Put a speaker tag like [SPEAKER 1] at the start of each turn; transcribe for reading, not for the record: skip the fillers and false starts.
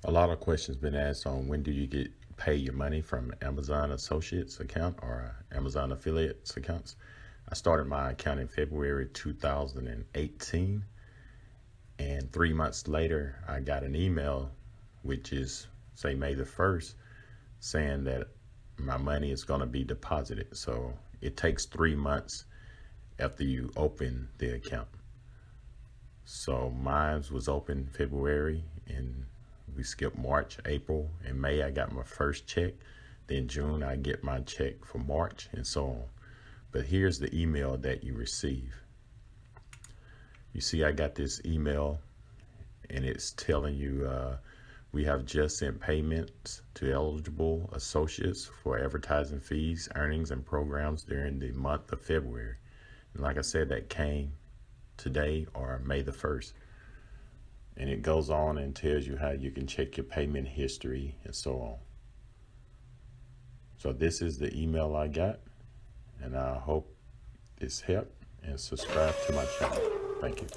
[SPEAKER 1] A lot of questions been asked on when do you get pay your money from Amazon Associates account or Amazon affiliates accounts. I started my account in February 2018, and 3 months later I got an email, which is say May the 1st, saying that my money is going to be deposited. So it takes 3 months after you open the account. So mine was open February, and we skipped March, April, and May. I got my first check. Then June, I get my check for March, and so on. But here's the email that you receive. You see, I got this email, and it's telling you we have just sent payments to eligible associates for advertising fees, earnings, and programs during the month of February. And like I said, that came today or May the 1st. And it goes on and tells you how you can check your payment history and so on. So this is the email I got, and I hope this helped, and subscribe to my channel. Thank you.